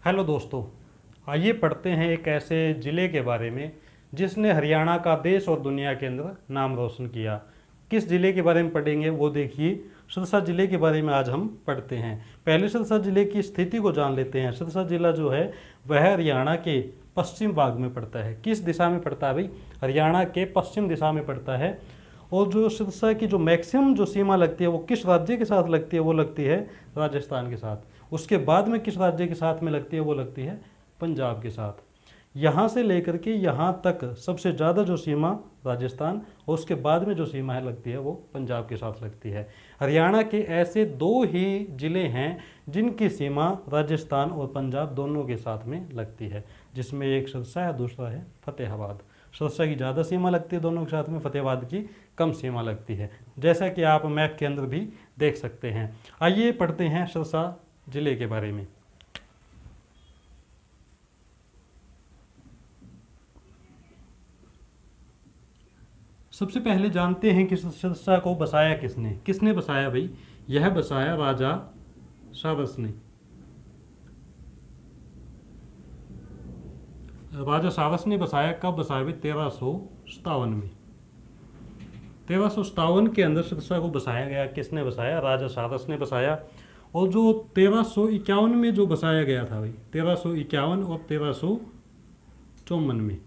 Hello दोस्तों, आइए पढ़ते हैं एक ऐसे ज़िले के बारे में जिसने हरियाणा का देश और दुनिया के अंदर नाम रोशन किया। किस ज़िले के बारे में पढ़ेंगे वो देखिए। सिरसा ज़िले के बारे में आज हम पढ़ते हैं। पहले सिरसा ज़िले की स्थिति को जान लेते हैं। सिरसा ज़िला जो है वह हरियाणा के पश्चिम भाग में पड़ता है। किस दिशा में पड़ता है भाई? हरियाणा के पश्चिम दिशा में पड़ता है। और जो सिरसा की जो मैक्सिमम जो सीमा लगती है वो किस राज्य के साथ लगती है? वो लगती है राजस्थान के साथ। उसके बाद में किस राज्य के साथ में लगती है? वो लगती है पंजाब के साथ। यहाँ से लेकर के यहाँ तक सबसे ज़्यादा जो सीमा राजस्थान और उसके बाद में जो सीमा है लगती है वो पंजाब के साथ लगती है। हरियाणा के ऐसे दो ही ज़िले हैं जिनकी सीमा राजस्थान और पंजाब दोनों के साथ में लगती है, जिसमें एक सिरसा है, दूसरा है फतेहाबाद। सिरसा की ज़्यादा सीमा लगती है दोनों के साथ में, फतेहाबाद की कम सीमा लगती है, जैसा कि आप मैप के अंदर भी देख सकते हैं। आइए पढ़ते हैं सिरसा जिले के बारे में। सबसे पहले जानते हैं कि सिरसा को बसाया किसने। किसने बसाया भाई? यह बसाया राजा सारस ने। राजा सारस ने बसाया। कब बसाया भाई? 1357 में। 1357 के अंदर सिरसा को बसाया गया। किसने बसाया? राजा सारस ने बसाया। और जो 1351 में जो बसाया गया था भाई, 1351 और 1354 में।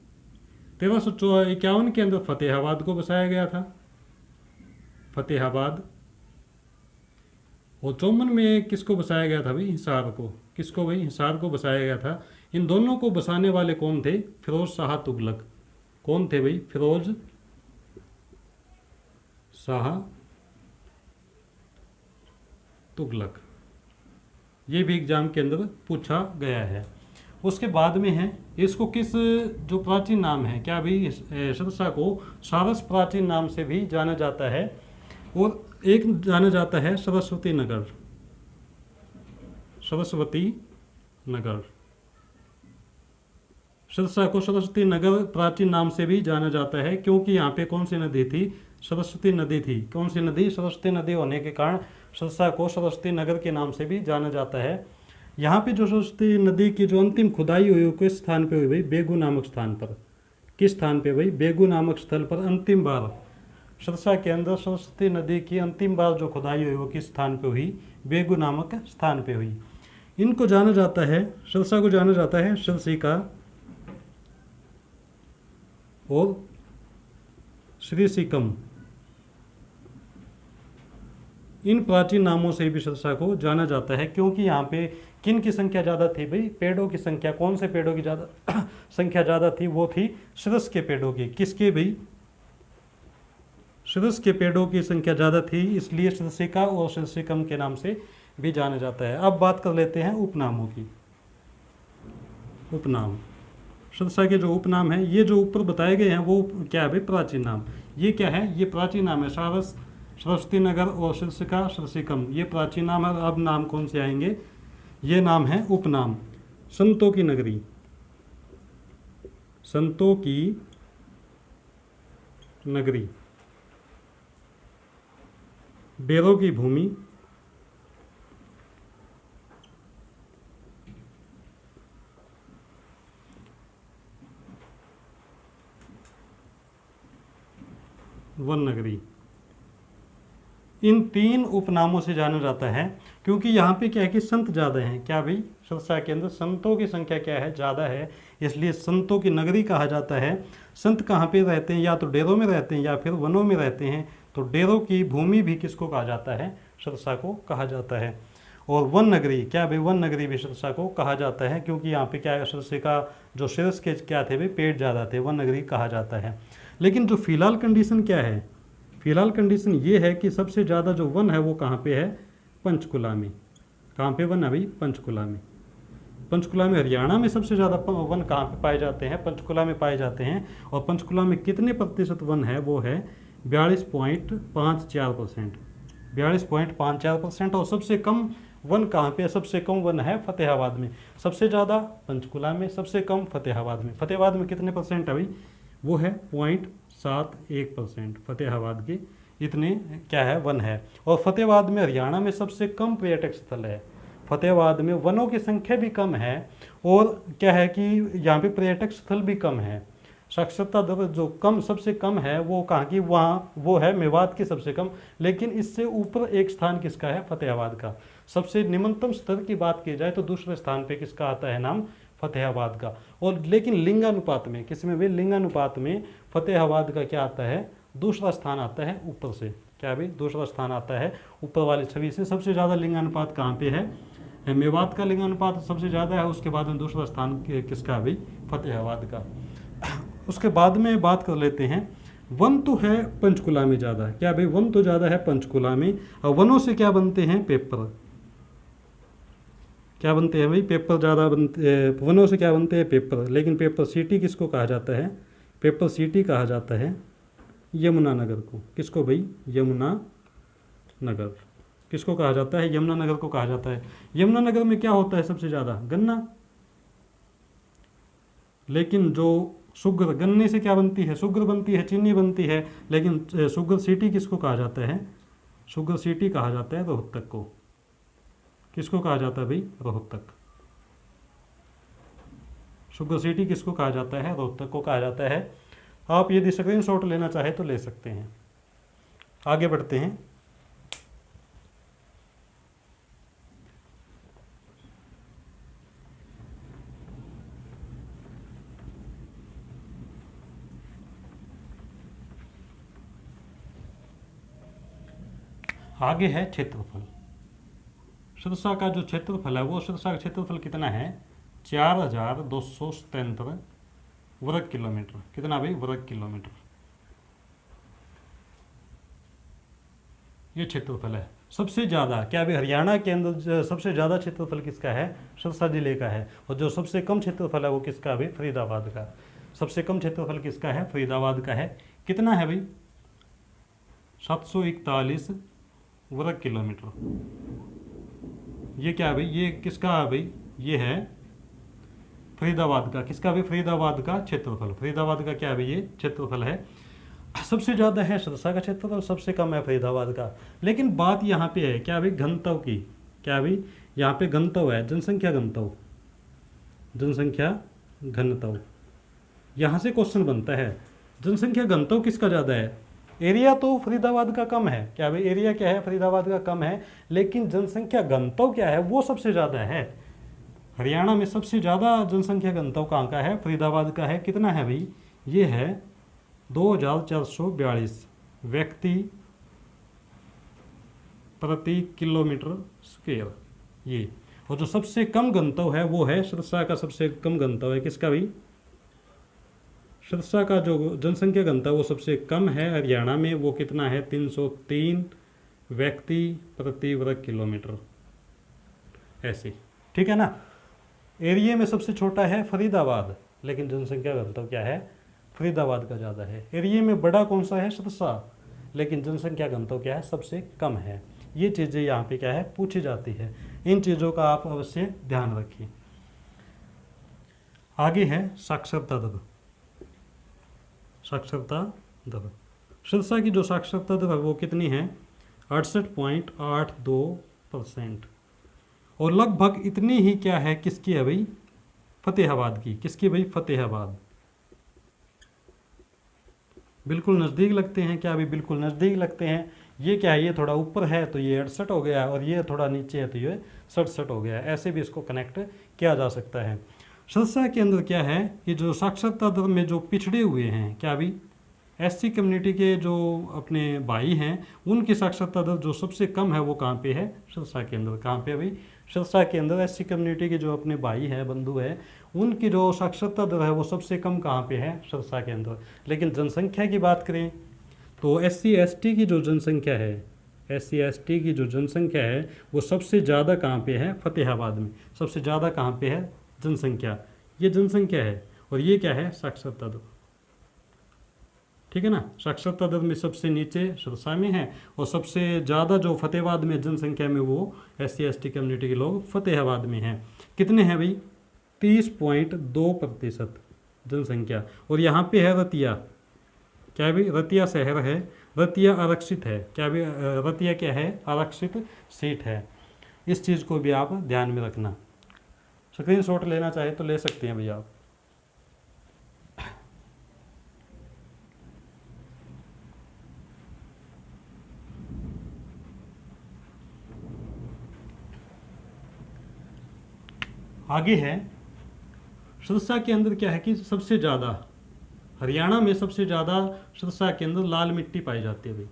1351 के अंदर फतेहाबाद को बसाया गया था, फतेहाबाद। और 54 में किसको बसाया गया था भाई? हिसार को। किसको भाई? हिसार को बसाया गया था। इन दोनों को बसाने वाले कौन थे? फिरोज शाह तुगलक। कौन थे भाई? फिरोज शाह तुगलक। ये भी एग्जाम के अंदर पूछा गया है। उसके बाद में है, इसको किस जो प्राचीन नाम है, क्या भी सिरसा को सारस प्राचीन नाम से भी जाना जाता है, और एक जाना जाता है सरस्वती नगर। सरस्वती नगर। सिरसा को सरस्वती नगर प्राचीन नाम से भी जाना जाता है, क्योंकि यहाँ पे कौन सी नदी थी? सरस्वती नदी थी। कौन सी नदी? सरस्वती नदी होने के कारण सिरसा को सरस्वती नगर के नाम से भी जाना जाता है। यहाँ पे जो सरस्वती नदी की जो अंतिम खुदाई हुई, किस स्थान पे हुई भाई? बेगू नामक स्थान पर। किस स्थान पे भाई? बेगू नामक स्थल पर अंतिम बार सिरसा के अंदर सरस्वती नदी की अंतिम बार जो खुदाई हुई वो किस स्थान पे हुई? बेगू नामक स्थान पे हुई। इनको जाना जाता है, सिरसा को जाना जाता है सिरसिका और श्रीसिकम। इन प्राचीन नामों से भी सिरसा को जाना जाता है, क्योंकि यहाँ पे किन की संख्या ज़्यादा थी भाई? पेड़ों की संख्या। कौन से पेड़ों की ज़्यादा संख्या ज़्यादा थी? वो थी सिरस के पेड़ों की। किसके भाई? सिरस के पेड़ों की संख्या ज़्यादा थी, इसलिए सिरसिका और सिरसिकम के नाम से भी जाना जाता है। अब बात कर लेते हैं उपनामों की। उपनाम। सिरसा के जो उपनाम हैं, ये जो ऊपर बताए गए हैं वो क्या है भाई? प्राचीन नाम। ये क्या है? ये प्राचीन नाम है। सारस, सरस्वती नगर और सिरसिका, सिरसिकम, ये प्राचीन नाम है। अब नाम कौन से आएंगे? ये नाम है उपनाम। संतों की नगरी, संतों की नगरी, बेरों की भूमि, वन नगरी। इन तीन उपनामों से जाना जाता है, क्योंकि यहाँ पे क्या है कि संत ज़्यादा हैं। क्या भाई? सिरसा के अंदर संतों की संख्या क्या है? ज़्यादा है, इसलिए संतों की नगरी कहा जाता है। संत कहाँ पे रहते हैं? या तो डेरों में रहते हैं या फिर वनों में रहते हैं। तो डेरों की भूमि भी किसको कहा जाता है? सिरसा को कहा जाता है। और वन नगरी, क्या भाई? वन नगरी भी सिरसा को कहा जाता है, क्योंकि यहाँ पे क्या है? सिरसे का जो सिरस के क्या थे भाई? पेड़ ज़्यादा थे, वन नगरी कहा जाता है। लेकिन जो फिलहाल कंडीशन क्या है? फिलहाल कंडीशन ये है कि सबसे ज़्यादा जो वन है वो कहाँ पे है? पंचकुला में। कहाँ पे वन है भाई? पंचकुला में। पंचकुला में। हरियाणा में सबसे ज़्यादा वन कहाँ पे पाए जाते हैं? पंचकुला में पाए जाते हैं। और पंचकुला में कितने प्रतिशत वन है? वो है 42.54%। 42.54%। और सबसे कम वन कहाँ पे? सबसे कम वन है फतेहाबाद में। सबसे ज़्यादा पंचकुला में, सबसे कम फतेहाबाद में। फतेहाबाद में कितने परसेंट है भाई? वो है 0.71%। फतेहाबाद के इतने क्या है? वन है। और फतेहाबाद में हरियाणा में सबसे कम पर्यटक स्थल है। फतेहाबाद में वनों की संख्या भी कम है और क्या है कि यहाँ पे पर्यटक स्थल भी कम है। साक्षरता दर जो कम सबसे कम है वो कहाँ की, वहाँ वो है मेवात की सबसे कम, लेकिन इससे ऊपर एक स्थान किसका है, फतेहाबाद का। सबसे निम्नतम स्तर की बात की जाए तो दूसरे स्थान पे किसका आता है नाम, फतेहाबाद का। और लेकिन लिंगानुपात में, किसमें भी, लिंगानुपात में फतेहाबाद का क्या आता है, दूसरा स्थान आता है ऊपर से। क्या भाई, दूसरा स्थान आता है ऊपर वाली छवि से। सबसे ज़्यादा लिंगानुपात कहाँ पे है, मेवात का लिंगानुपात सबसे ज़्यादा है, उसके बाद में दूसरा स्थान किसका भाई, फतेहाबाद का। उसके बाद में बात कर लेते हैं, वन तो है पंचकुला में ज़्यादा, क्या भाई, वन तो ज़्यादा है पंचकुला में। और वनों से क्या बनते हैं, पेपर, क्या बनते हैं भाई, पेपर ज़्यादा बनते, वनों से क्या बनते हैं, पेपर। लेकिन पेपर सिटी किसको कहा जाता है, पेपर सिटी कहा जाता है यमुनानगर को। किसको भाई, यमुनानगर किसको कहा जाता है, यमुनानगर को कहा जाता है। यमुनानगर में क्या होता है सबसे ज़्यादा, गन्ना। लेकिन जो शुगर, गन्ने से क्या बनती है, शुगर बनती है, चीनी बनती है। लेकिन शुगर सिटी किसको कहा जाता है, शुगर सिटी कहा जाता है रोहतक को। किसको कहा जाता है भाई, रोहतक। शुगर सिटी किसको कहा जाता है, रोहतक को कहा जाता है। आप यदि स्क्रीनशॉट लेना चाहे तो ले सकते हैं। आगे बढ़ते हैं। आगे है क्षेत्रफल। सिरसा का जो क्षेत्रफल है वो, सिरसा का क्षेत्रफल कितना है, 4277 वर्ग किलोमीटर। कितना भाई, वर्ग किलोमीटर, ये क्षेत्रफल है। सबसे ज़्यादा क्या भाई, हरियाणा के अंदर सबसे ज़्यादा क्षेत्रफल किसका है, सिरसा जिले का है। और जो सबसे कम क्षेत्रफल है वो किसका भाई, फरीदाबाद का। सबसे कम क्षेत्रफल किसका है, फरीदाबाद का है। कितना है भाई, 741 वर्ग किलोमीटर। ये क्या है भाई, ये किसका है भाई, ये है फरीदाबाद का। किसका भाई, फरीदाबाद का क्षेत्रफल। फरीदाबाद का क्या है भाई, ये क्षेत्रफल है। सबसे ज़्यादा है सिरसा का क्षेत्रफल, सबसे कम है फरीदाबाद का। लेकिन बात यहाँ पे है क्या भाई, घनत्व की। क्या भाई, यहाँ पे घनत्व है, जनसंख्या घनत्व, जनसंख्या घनत्व। यहाँ से क्वेश्चन बनता है, जनसंख्या घनत्व किसका ज़्यादा है। एरिया तो फरीदाबाद का कम है, क्या भाई, एरिया क्या है, फरीदाबाद का कम है। लेकिन जनसंख्या घनत्व क्या है, वो सबसे ज़्यादा है। हरियाणा में सबसे ज़्यादा जनसंख्या घनत्व कहाँ का है, फरीदाबाद का है। कितना है भाई, ये है 2442 व्यक्ति प्रति किलोमीटर स्क्वायर ये। और जो सबसे कम घनत्व है वो है सिरसा का, सबसे कम घनत्व है किसका भाई, सिरसा का जो जनसंख्या घनत्व वो सबसे कम है हरियाणा में। वो कितना है, 303 व्यक्ति प्रति वर्ग किलोमीटर, ऐसे, ठीक है ना। एरिया में सबसे छोटा है फरीदाबाद, लेकिन जनसंख्या घनत्व क्या है, फरीदाबाद का ज़्यादा है। एरिया में बड़ा कौन सा है, सिरसा, लेकिन जनसंख्या घनत्व क्या है, सबसे कम है। ये चीज़ें यहाँ पे क्या है, पूछी जाती है। इन चीज़ों का आप अवश्य ध्यान रखिए। आगे है साक्षरता दर। साक्षरता दर, सिरसा की जो साक्षरता दर है वो कितनी है, 68.82%। और लगभग इतनी ही क्या है, किसकी है भाई, फतेहाबाद की। किसकी भाई, फतेहाबाद। बिल्कुल नज़दीक लगते हैं, क्या भाई, बिल्कुल नज़दीक लगते हैं। ये क्या है, ये थोड़ा ऊपर है तो ये 68 हो गया, और ये थोड़ा नीचे है तो ये 67 हो गया। ऐसे भी इसको कनेक्ट किया जा सकता है। सिरसा के अंदर क्या है कि जो साक्षरता दर में जो पिछड़े हुए हैं, क्या भी, एससी कम्युनिटी के जो अपने भाई हैं उनकी साक्षरता दर जो सबसे कम है वो कहाँ पे है, सिरसा के अंदर। कहाँ पे भाई, सिरसा के अंदर एससी कम्युनिटी के जो अपने भाई हैं, बंधु हैं, उनकी जो साक्षरता दर है वो सबसे कम कहाँ पे है, सिरसा के अंदर। लेकिन जनसंख्या की बात करें तो एससी एसटी की जो जनसंख्या है, एससी एसटी की जो जनसंख्या है वो सबसे ज़्यादा कहाँ पे है, फतेहाबाद में। सबसे ज़्यादा कहाँ पे है जनसंख्या, ये जनसंख्या है। और ये क्या है, साक्षरता दर, ठीक है ना। साक्षरता दर में सबसे नीचे सिरसा में है, और सबसे ज़्यादा जो फतेहाबाद में जनसंख्या में वो एससी एसटी कम्युनिटी के लोग फतेहाबाद में हैं। कितने हैं भाई, 30.2% जनसंख्या। और यहाँ पे है रतिया, क्या भी, रतिया शहर है, रतिया आरक्षित है। क्या भी, रतिया क्या है, आरक्षित सीट है। इस चीज़ को भी आप ध्यान में रखना। स्क्रीनशॉट लेना चाहे तो ले सकते हैं भैया आप। आगे है सिरसा के अंदर क्या है कि सबसे ज़्यादा हरियाणा में सबसे ज़्यादा सिरसा के अंदर लाल मिट्टी पाई जाती है भाई।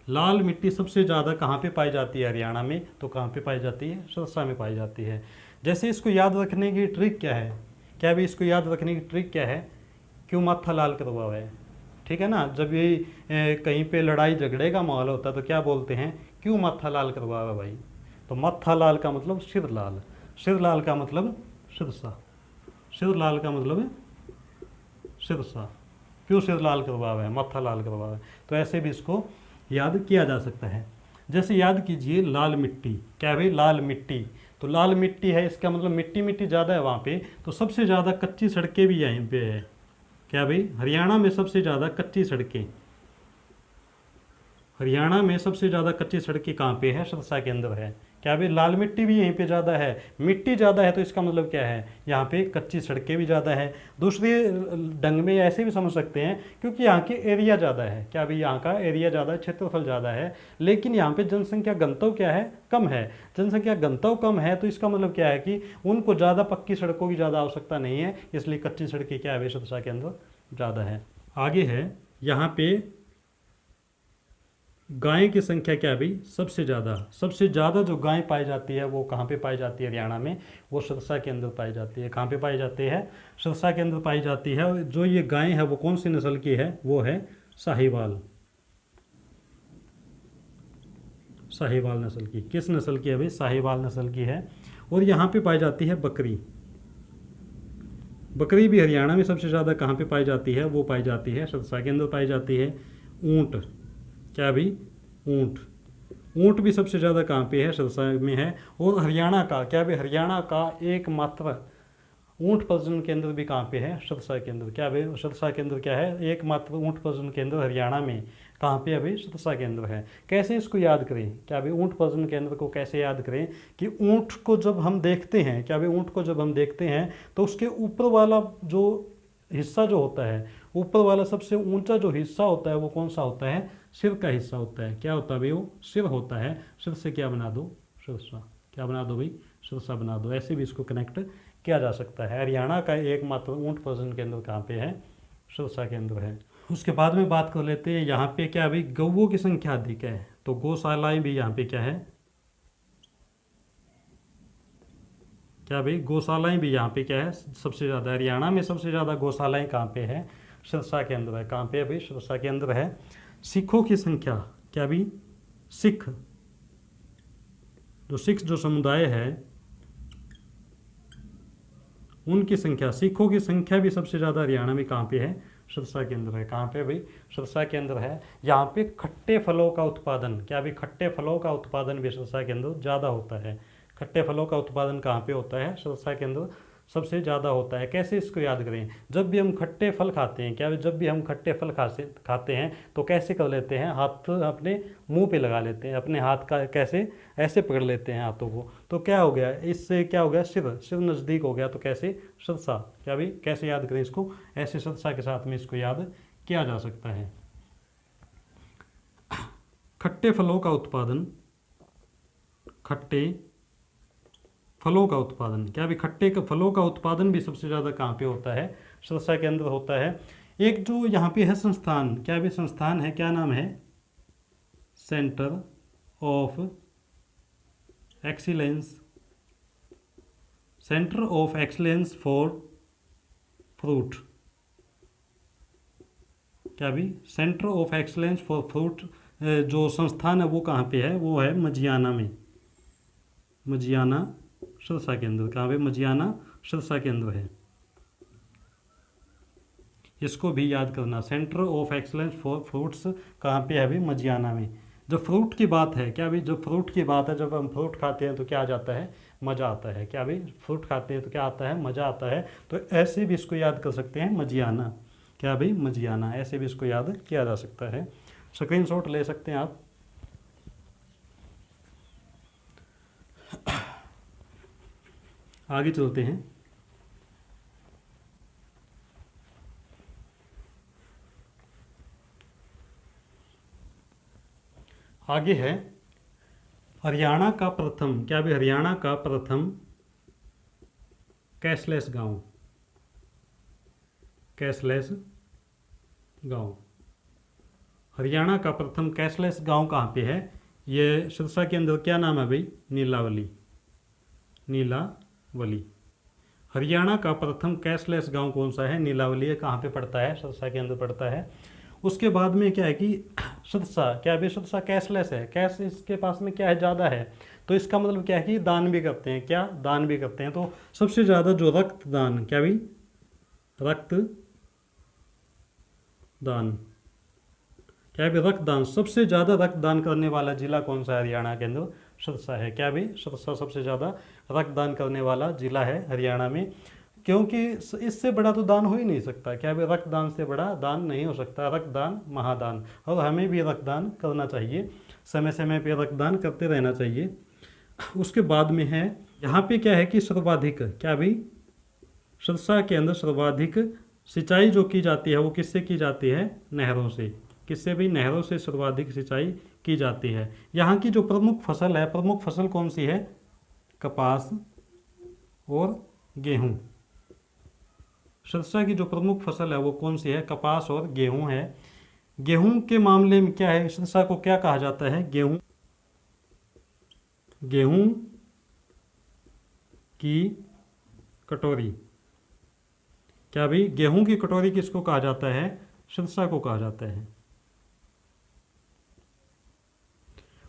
लाल मिट्टी सबसे ज़्यादा कहाँ पे पाई जाती है हरियाणा में? तो कहाँ पे पाई जाती है? सिरसा में पाई जाती है। जैसे इसको याद रखने की ट्रिक क्या है? क्या भी इसको याद रखने की ट्रिक क्या है? क्यों माथा लाल करवा हुआ है, ठीक है ना। जब ये कहीं पे लड़ाई झगड़े का माहौल होता है तो क्या बोलते हैं? क्यों माथा लाल करवा हुआ है भाई? तो माथा लाल का मतलब सिर लाल, सिर लाल का मतलब सिरसा, सिर लाल का मतलब सिरसा। क्यों सिर लाल करवा हुआ है, माथा लाल करवा हुआ है? तो ऐसे भी इसको याद किया जा सकता है। जैसे याद कीजिए लाल मिट्टी, क्या भाई? लाल मिट्टी। तो लाल मिट्टी है, इसका मतलब मिट्टी मिट्टी ज़्यादा है वहाँ पे, तो सबसे ज़्यादा कच्ची सड़कें भी यहीं पे है। क्या भाई? हरियाणा में सबसे ज़्यादा कच्ची सड़कें, हरियाणा में सबसे ज़्यादा कच्ची सड़कें कहाँ पे है? सिरसा के अंदर है। क्या भाई? लाल मिट्टी भी यहीं पे ज़्यादा है। मिट्टी ज़्यादा है तो इसका मतलब क्या है? यहाँ पे कच्ची सड़कें भी ज़्यादा है। दूसरे ढंग में ऐसे भी समझ सकते हैं क्योंकि यहाँ के एरिया ज़्यादा है। क्या भाई? यहाँ का एरिया ज़्यादा है, क्षेत्रफल ज़्यादा है, लेकिन यहाँ पे जनसंख्या घनत्व क्या है? कम है। जनसंख्या घनत्व कम है तो इसका मतलब क्या है कि उनको ज़्यादा पक्की सड़कों की ज़्यादा आवश्यकता नहीं है, इसलिए कच्ची सड़कें क्या है सिरसा के अंदर ज़्यादा है। आगे है यहाँ पे गाय की संख्या क्या है भाई? सबसे ज़्यादा जो गाय पाई जाती है वो कहाँ पे पाई जाती है हरियाणा में? वो सिरसा के अंदर पाई जाती है। कहाँ पे पाई जाती है? सिरसा के अंदर पाई जाती है। जो ये गाय है वो कौन सी नस्ल की है? वो है साहिवाल, साहिवाल नस्ल की। किस नस्ल की है भाई? साहिवाल नस्ल की है। और यहाँ पे पाई जाती है बकरी, बकरी भी हरियाणा में सबसे ज़्यादा कहाँ पे पाई जाती है? वो पाई जाती है सिरसा के अंदर पाई जाती है। ऊँट, क्या भी? ऊँट, ऊँट भी सबसे ज़्यादा कहाँ पे है? सिरसा में है। और हरियाणा का क्या भी? हरियाणा का एकमात्र ऊँट प्रजनन केंद्र भी कहाँ पे है? सिरसा के अंदर। क्या भाई? सिरसा के अंदर क्या है? एकमात्र ऊँट प्रजनन केंद्र हरियाणा में कहाँ पे अभी? सिरसा के अंदर है। कैसे इसको याद करें? क्या भाई? ऊँट प्रजनन केंद्र को कैसे याद करें कि ऊँट को जब हम देखते हैं, क्या भाई? ऊँट को जब हम देखते हैं तो उसके ऊपर वाला जो हिस्सा जो होता है, ऊपर वाला सबसे ऊंचा जो हिस्सा होता है वो कौन सा होता है? सिर का हिस्सा होता है। क्या होता है भाई? वो सिर होता है। सिर से क्या बना दो? सिरसा। क्या बना दो भाई? सिरसा बना दो। ऐसे भी इसको कनेक्ट किया जा सकता है। हरियाणा का एकमात्र ऊँट प्रजनन केंद्र कहाँ पे है? सिरसा के अंदर है। उसके बाद में बात कर लेते हैं यहाँ पे क्या भाई? गौओं की संख्या अधिक है, तो गौशालाएं भी यहाँ पे क्या है? क्या भाई? गौशालाएं भी यहाँ पे क्या है? सबसे ज़्यादा। हरियाणा में सबसे ज़्यादा गौशालाएं कहाँ पे है? सिरसा के अंदर है। कहाँ पे है भाई? सिरसा के अंदर है। सिखों की संख्या, क्या भी? सिख, जो समुदाय है उनकी संख्या, सिखों की संख्या भी सबसे ज़्यादा हरियाणा में कहाँ पे है? सिरसा के अंदर है। कहाँ पे भाई? सिरसा के अंदर है। यहाँ पे खट्टे फलों का उत्पादन, क्या भी? खट्टे फलों का उत्पादन भी सिरसा के अंदर ज़्यादा होता है। खट्टे फलों का उत्पादन कहाँ पे होता है? सिरसा के अंदर सबसे ज़्यादा होता है। कैसे इसको याद करें? जब भी हम खट्टे फल खाते हैं, क्या जब भी हम खट्टे फल खाते हैं तो कैसे कर लेते हैं? हाथ अपने मुंह पे लगा लेते हैं, अपने हाथ का कैसे? ऐसे पकड़ लेते हैं हाथों को। तो क्या हो गया? इससे क्या हो गया? सिर नज़दीक हो गया। तो कैसे? सिरसा। क्या भाई? कैसे याद करें इसको? ऐसे सिरसा के साथ में इसको याद किया जा सकता है। खट्टे फलों का उत्पादन, खट्टे फलों का उत्पादन, क्या भी? खट्टे के फलों का उत्पादन भी सबसे ज़्यादा कहाँ पे होता है? सिरसा के अंदर होता है। एक जो यहाँ पे है संस्थान, क्या भी? संस्थान है, क्या नाम है? Centre of excellence, centre of excellence for fruit. क्या भी? Centre of excellence for fruit जो संस्थान है वो कहाँ पे है? वो है मजियाना में, मजियाना सिरसा के अंदर। कहाँ पे? मजियाना सिरसा के अंदर है। इसको भी याद करना। Centre of excellence for fruits कहाँ पे है अभी? मजियाना में। जब फ्रूट की बात है, क्या भाई? जब फ्रूट की बात है, जब हम फ्रूट खाते हैं तो क्या आ जाता है? मज़ा आता है। क्या भाई? फ्रूट खाते हैं तो क्या आता है? मज़ा आता है। तो ऐसे भी इसको याद कर सकते हैं, मजियाना। क्या भाई? मजियाना। ऐसे भी इसको याद किया जा सकता है। स्क्रीनशॉट ले सकते हैं आप। आगे चलते हैं। आगे है हरियाणा का प्रथम, क्या भी हरियाणा का प्रथम कैशलेस गांव, कैशलेस गांव। हरियाणा का प्रथम कैशलेस गांव कहाँ पे है? ये सिरसा के अंदर क्या नाम है भाई? नीलावली, नीलावली। हरियाणा का प्रथम कैशलेस गांव कौन सा है? नीलावली है। कहाँ पे पड़ता है? सिरसा के अंदर पड़ता है। उसके बाद में क्या है कि सिरसा, क्या भी सिरसा कैशलेस है, कैश इसके पास में क्या है? ज़्यादा है। तो इसका मतलब क्या है कि दान भी करते हैं। क्या? दान भी करते हैं। तो सबसे ज़्यादा जो रक्तदान, क्या भी रक्तदान, क्या भी रक्तदान, सबसे ज़्यादा रक्तदान करने वाला जिला कौन सा है? हरियाणा के अंदर सिरसा है। क्या भी? सिरसा सबसे ज़्यादा रक्तदान करने वाला जिला है हरियाणा में, क्योंकि इससे बड़ा तो दान हो ही नहीं सकता। क्या भी? रक्तदान से बड़ा दान नहीं हो सकता। रक्तदान महादान, और हमें भी रक्तदान करना चाहिए, समय समय पे रक्तदान करते रहना चाहिए। उसके बाद में है यहाँ पे क्या है कि सर्वाधिक, क्या भी? सिरसा के अंदर सर्वाधिक सिंचाई जो की जाती है वो किससे की जाती है? नहरों से। किससे भी? नहरों से सर्वाधिक सिंचाई की जाती है। यहाँ की जो प्रमुख फसल है, प्रमुख फसल कौन सी है? कपास और गेहूं। सिरसा की जो प्रमुख फसल है वो कौन सी है? कपास और गेहूं है। गेहूं के मामले में क्या है? सिरसा को क्या कहा जाता है? गेहूं, गेहूं की कटोरी। क्या भाई? गेहूं की कटोरी किसको कहा जाता है? सिरसा को कहा जाता है।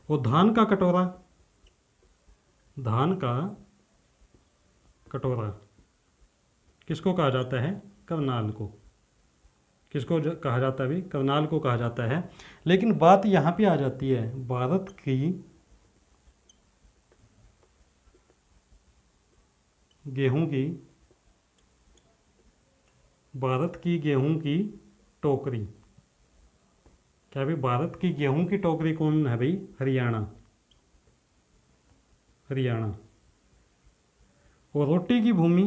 वो धान का कटोरा, धान का कटोरा किसको कहा जाता है? करनाल को। किसको कहा जाता है भाई? करनाल को कहा जाता है। लेकिन बात यहाँ पे आ जाती है, भारत की गेहूं की, भारत की गेहूं की टोकरी। क्या भाई? भारत की गेहूं की टोकरी कौन है भाई? हरियाणा, हरियाणा। और रोटी की भूमि,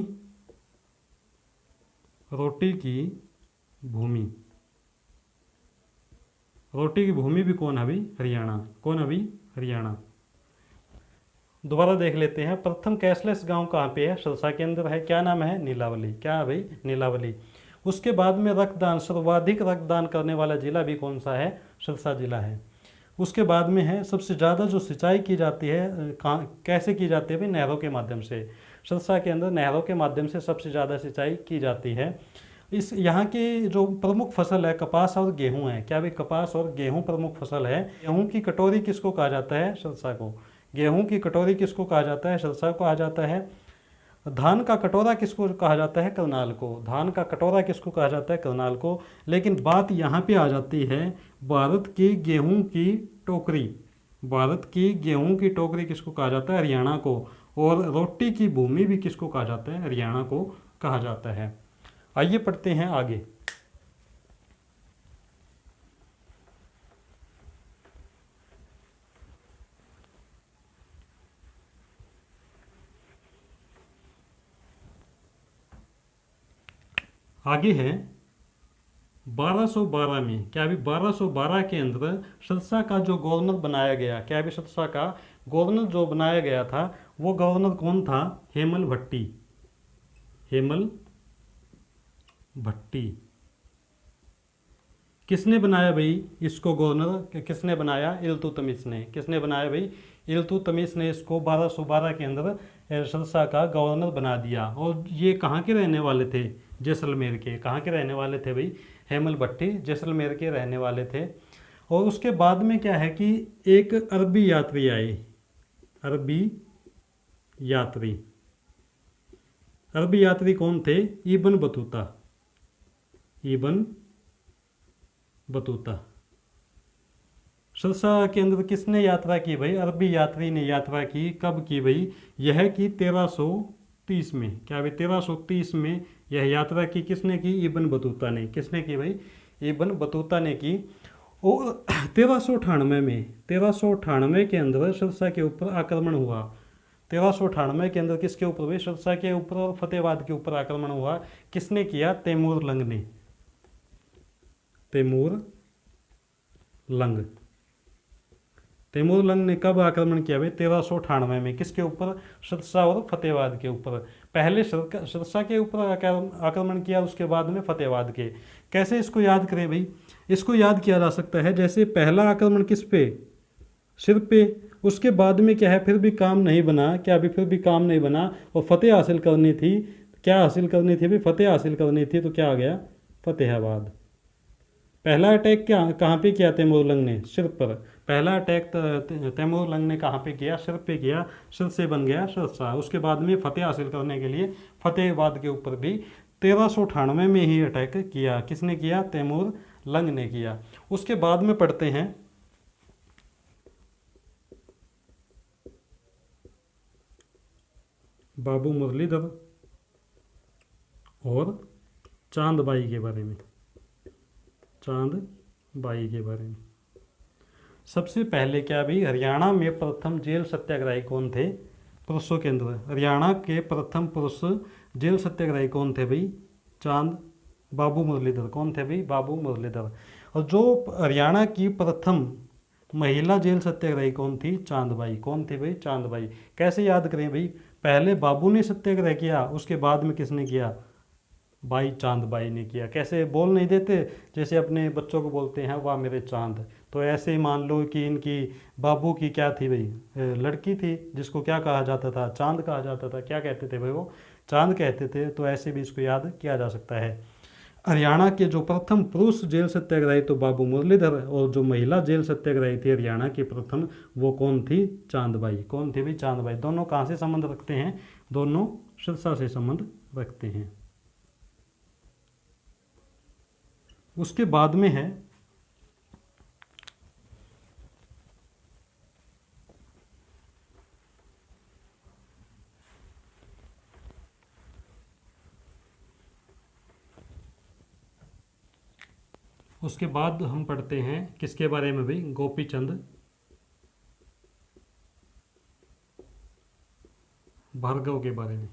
रोटी की भूमि, रोटी की भूमि भी कौन है भाई? हरियाणा। कौन है भाई? हरियाणा। दोबारा देख लेते हैं। प्रथम कैशलेस गांव कहाँ पे है? सिरसा के अंदर है। क्या नाम है? नीलावली। क्या है भाई? नीलावली। उसके बाद में रक्तदान, सर्वाधिक रक्तदान करने वाला जिला भी कौन सा है? सिरसा जिला है। उसके बाद में है सबसे ज़्यादा जो सिंचाई की जाती है, कैसे की जाती है भाई? नहरों के माध्यम से। सिरसा के अंदर नहरों के माध्यम से सबसे ज़्यादा सिंचाई की जाती है। इस यहाँ की जो प्रमुख फसल है कपास और गेहूं है। क्या भी? कपास और गेहूं प्रमुख फसल है। गेहूं की कटोरी किसको कहा जाता है? सिरसा को। गेहूं की कटोरी किसको कहा जाता है? सिरसा को कहा जाता है। धान का कटोरा किसको कहा जाता है? करनाल को। धान का कटोरा किसको कहा जाता है? करनाल को। लेकिन बात यहाँ पे आ जाती है, भारत की गेहूं की टोकरी, भारत की गेहूं की टोकरी किसको कहा जाता है? हरियाणा को। और रोटी की भूमि भी किसको कहा जाता है? हरियाणा को कहा जाता है। आइए पढ़ते हैं आगे। आगे है 1212 में। क्या अभी 1212 के अंदर सिरसा का जो गवर्नर बनाया गया, क्या अभी सिरसा का गवर्नर जो बनाया गया था वो गवर्नर कौन था? हेमल भट्टी, हेमल भट्टी। किसने बनाया भाई इसको गवर्नर? किसने बनाया? इल्तुतमिश ने। किसने बनाया भाई? इल्तुतमिश ने इसको 1212 के अंदर सिरसा का गवर्नर बना दिया। और ये कहाँ के रहने वाले थे? जैसलमेर के। कहाँ के रहने वाले थे भाई? हेमल भट्टी जैसलमेर के रहने वाले थे। और उसके बाद में क्या है कि एक अरबी यात्री आए, अरबी यात्री। अरबी यात्री कौन थे? Ibn Battuta, Ibn Battuta. Sirsa के अंदर किसने यात्रा की भाई? अरबी यात्री ने यात्रा की। कब की भाई? यह की 1330 में। क्या भाई? 1330 में यह यात्रा की। किसने की? इब्न बतूता ने। किसने की भाई? इब्न बतूता ने की। और 1398 में, 1398 के अंदर सिरसा के ऊपर आक्रमण हुआ। 1398 के अंदर किसके ऊपर भाई? सिरसा के ऊपर और फतेहाबाद के ऊपर आक्रमण हुआ। किसने किया? तैमूर लंग ने। तैमूर लंग। तैमूर लंग ने कब आक्रमण किया भाई? 1398 में। किसके ऊपर? सिरसा और फतेहाबाद के ऊपर। पहले सिरसा के ऊपर आक्रमण किया, उसके बाद में फतेहाबाद के। कैसे इसको याद करें भाई? इसको याद किया जा सकता है जैसे पहला आक्रमण किस पे? सिर पे। उसके बाद में क्या है, फिर भी काम नहीं बना। क्या अभी फिर भी काम नहीं बना और फतेह हासिल करनी थी। क्या हासिल करनी थी भाई? फतेह हासिल करनी थी। तो क्या आ गया? फतेहाबाद। पहला अटैक क्या कहाँ पे किया तैमूर लंग ने? सिर पर। पहला अटैक तैमूर लंग ने कहाँ पे किया? सिर पे किया। सिर से बन गया सिरसा। उसके बाद में फतेह हासिल करने के लिए फतेहाबाद के ऊपर भी 1398 में ही अटैक किया। किसने किया? तैमूर लंग ने किया। उसके बाद में पढ़ते हैं बाबू मुरलीधर और चांद बाई के बारे में। चांद बाई के बारे में सबसे पहले क्या भाई, हरियाणा में प्रथम जेल सत्याग्रही कौन थे? पुरुषों के अंदर हरियाणा के प्रथम पुरुष जेल सत्याग्रही कौन थे भाई? चांद बाबू मुरलीधर। कौन थे भाई? बाबू मुरलीधर। और जो हरियाणा की प्रथम महिला जेल सत्याग्रही कौन थी? चांदबाई। कौन थी भाई? चांदबाई। कैसे याद करें भाई? पहले बाबू ने सत्याग्रह किया, उसके बाद में किसने किया? भाई चांदबाई ने किया। कैसे? बोल नहीं देते जैसे अपने बच्चों को बोलते हैं वाह मेरे चांद। तो ऐसे ही मान लो कि इनकी बाबू की क्या थी भाई? लड़की थी, जिसको क्या कहा जाता था? चांद कहा जाता था। क्या कहते थे भाई? वो चांद कहते थे। तो ऐसे भी इसको याद किया जा सकता है। हरियाणा के जो प्रथम पुरुष जेल सत्याग्रही तो बाबू मुरलीधर, और जो महिला जेल सत्याग्रही थी हरियाणा की प्रथम, वो कौन थी? चांदबाई। कौन थी भाई? चांदबाई। दोनों कहाँ से संबंध रखते हैं? दोनों सिरसा से संबंध रखते हैं। उसके बाद में है उसके बाद हम पढ़ते हैं किसके बारे में भाई? गोपीचंद भार्गव के बारे में।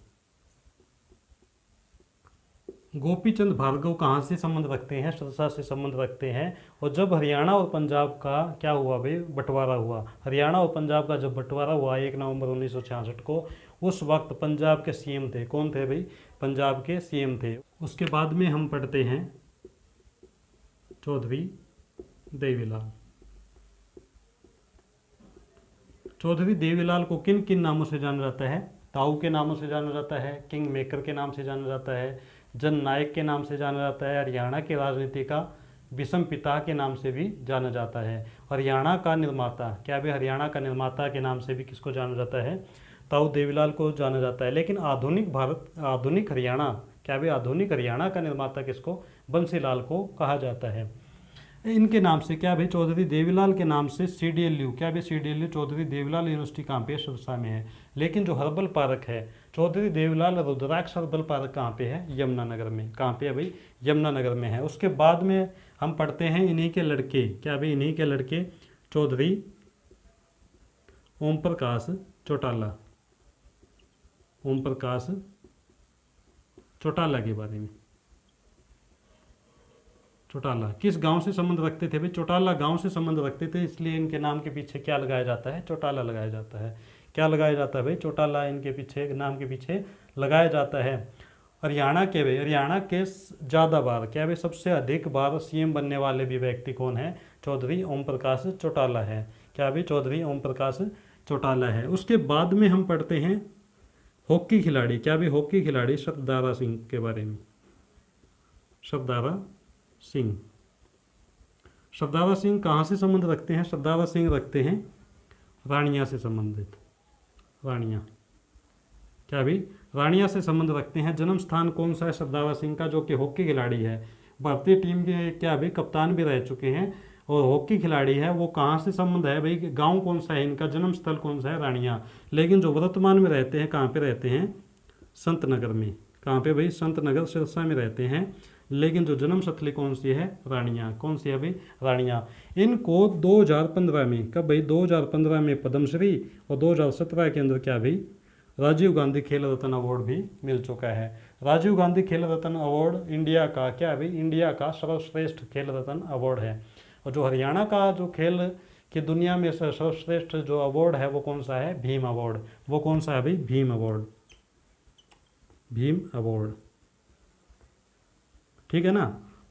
गोपीचंद भार्गव कहाँ से संबंध रखते हैं? सिरसा से संबंध रखते हैं। और जब हरियाणा और पंजाब का क्या हुआ भाई? बंटवारा हुआ। हरियाणा और पंजाब का जब बंटवारा हुआ 1 नवंबर 1966 को, उस वक्त पंजाब के सीएम थे। कौन थे भाई? पंजाब के सीएम थे। उसके बाद में हम पढ़ते हैं चौधरी देवीलाल। चौधरी देवीलाल को किन किन नामों से जाना जाता है? ताऊ के नामों से जाना जाता है, किंग मेकर के नाम से जाना जाता है, जन नायक के नाम से जाना जाता है, हरियाणा की राजनीति का विषम पिता के नाम से भी जाना जाता है। हरियाणा का निर्माता, क्या भी हरियाणा का निर्माता के नाम से भी किसको जाना जाता है? ताऊ देवीलाल को जाना जाता है। लेकिन आधुनिक भारत, आधुनिक हरियाणा, क्या भी आधुनिक हरियाणा का निर्माता किसको? बंसीलाल को कहा जाता है। इनके नाम से क्या भाई? चौधरी देवीलाल के नाम से CDLU, क्या भी CDLU चौधरी देवीलाल यूनिवर्सिटी कहाँ पे? सिरसा में है। लेकिन जो हर्बल पार्क है चौधरी देवीलाल रुद्राक्ष हर्बल पार्क कहाँ पे है? यमुनानगर में। कहाँ पे है भाई? यमुनानगर में है। उसके बाद में हम पढ़ते हैं इन्हीं के लड़के, क्या भाई? इन्हीं के लड़के चौधरी ओम प्रकाश चौटाला। ओम प्रकाश चौटाला के बारे में। चौटाला किस गांव से संबंध रखते थे भाई? चौटाला गांव से संबंध रखते थे, इसलिए इनके नाम के पीछे क्या लगाया जाता है? चौटाला लगाया जाता है। क्या लगाया जाता है भाई? चौटाला इनके पीछे, नाम के पीछे लगाया जाता है। हरियाणा के भाई, हरियाणा के ज़्यादा बार, क्या भाई सबसे अधिक बार सीएम बनने वाले भी व्यक्ति कौन है? चौधरी ओम प्रकाश चौटाला है। क्या भाई? चौधरी ओम प्रकाश चौटाला है। उसके बाद में हम पढ़ते हैं हॉकी खिलाड़ी, क्या भाई? हॉकी खिलाड़ी शब्दारा सिंह के बारे में। शब्दारा सिंह। शब्दारा सिंह कहाँ से संबंध रखते हैं? शब्दारा सिंह रखते हैं रानिया से संबंधित। रानिया, क्या भी? रानिया से संबंध रखते हैं। जन्म स्थान कौन सा है शब्दारा सिंह का? जो कि हॉकी खिलाड़ी है, भारतीय टीम के क्या भी कप्तान भी रह चुके हैं और हॉकी खिलाड़ी है। वो कहाँ से संबंध है भाई? गांव कौन सा है इनका? जन्म स्थल कौन सा है? रानिया। लेकिन जो वर्तमान में रहते हैं कहाँ पे रहते हैं? संत नगर में। कहाँ पे भाई? संत नगर सिरसा में रहते हैं। लेकिन जो जन्म स्थली कौन सी है? रानिया। कौन सी है भाई? रानिया। इनको 2015 में, कब भाई? 2015 में पद्मश्री और 2017 के अंदर क्या भाई? राजीव गांधी खेल रत्न अवार्ड भी मिल चुका है। राजीव गांधी खेल रत्न अवार्ड इंडिया का क्या है भाई, इंडिया का सर्वश्रेष्ठ खेल रत्न अवार्ड है। और जो हरियाणा का जो खेल की दुनिया में सर्वश्रेष्ठ जो अवार्ड है वो कौन सा है, भीम अवार्ड। वो कौन सा है भाई, भीम अवार्ड, भीम अवार्ड, ठीक है ना।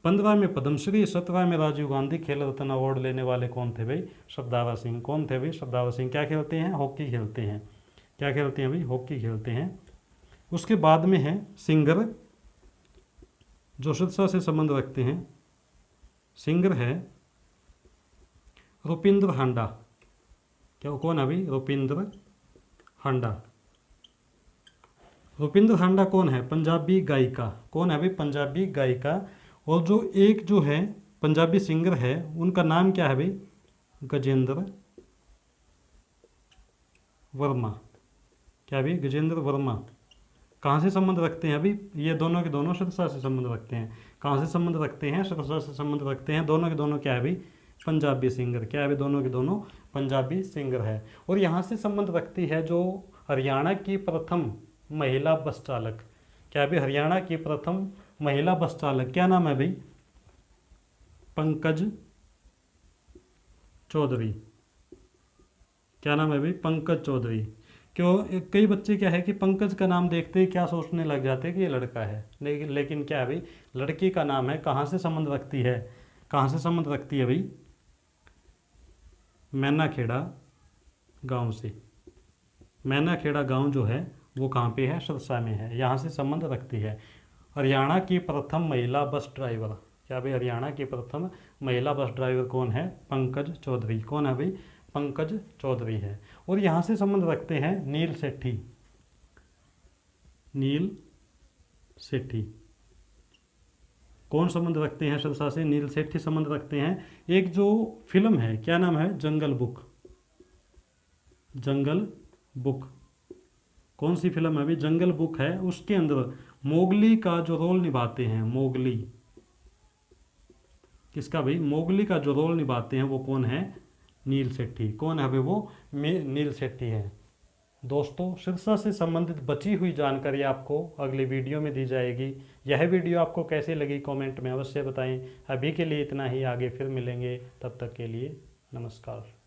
15 में पद्मश्री, 17 में राजीव गांधी खेल रत्न अवार्ड लेने वाले कौन थे भाई, सरदारा सिंह। कौन थे भाई, सरदारा सिंह। क्या खेलते हैं, हॉकी खेलते हैं। क्या खेलते हैं भाई, हॉकी खेलते हैं। उसके बाद में है सिंगर, जो सिरसा से संबंध रखते हैं। सिंगर है रुपिंदर हांडा। क्या कौन है भाई, रुपिंदर हांडा। रुपिंदर हांडा कौन है, पंजाबी गायिका। कौन है भाई, पंजाबी गायिका। और जो एक जो है पंजाबी सिंगर है उनका नाम क्या है भाई, गजेंद्र वर्मा। क्या भाई, गजेंद्र वर्मा। कहाँ से संबंध रखते हैं अभी, ये दोनों के दोनों सिरसा से संबंध रखते हैं। कहाँ से संबंध रखते हैं, सिरसा से संबंध रखते हैं। दोनों के दोनों क्या है भाई, पंजाबी सिंगर। क्या है भाई, दोनों के दोनों पंजाबी सिंगर है। और यहाँ से संबंध रखती है जो हरियाणा की प्रथम महिला बस चालक। क्या है भाई, हरियाणा की प्रथम महिला बस चालक। क्या नाम है भाई, पंकज चौधरी। क्या नाम है भाई, पंकज चौधरी। क्यों, कई बच्चे क्या है कि पंकज का नाम देखते ही क्या सोचने लग जाते हैं कि ये लड़का है, लेकिन क्या है भाई, लड़की का नाम है। कहाँ से संबंध रखती है, कहाँ से संबंध रखती है भाई, मैनाखेड़ा गांव से। मैनाखेड़ा गांव जो है वो कहाँ पे है, सिरसा में है। यहाँ से संबंध रखती है। हरियाणा की प्रथम महिला बस ड्राइवर। क्या भाई, हरियाणा की प्रथम महिला बस ड्राइवर कौन है, पंकज चौधरी। कौन है भाई, पंकज चौधरी है। और यहाँ से संबंध रखते हैं नील सेठी। नील सेठी कौन संबंध रखते हैं सिरसा से, नील सेठी संबंध रखते हैं। एक जो फिल्म है, क्या नाम है, जंगल बुक। जंगल बुक कौन सी फिल्म है भाई, जंगल बुक है। उसके अंदर मोगली का जो रोल निभाते हैं, मोगली, किसका भाई, मोगली का जो रोल निभाते हैं वो कौन है, नील सेठी। कौन है भाई, वो नील सेठी है। दोस्तों, सिरसा से संबंधित बची हुई जानकारी आपको अगली वीडियो में दी जाएगी। यह वीडियो आपको कैसी लगी कमेंट में अवश्य बताएं। अभी के लिए इतना ही, आगे फिर मिलेंगे, तब तक के लिए नमस्कार।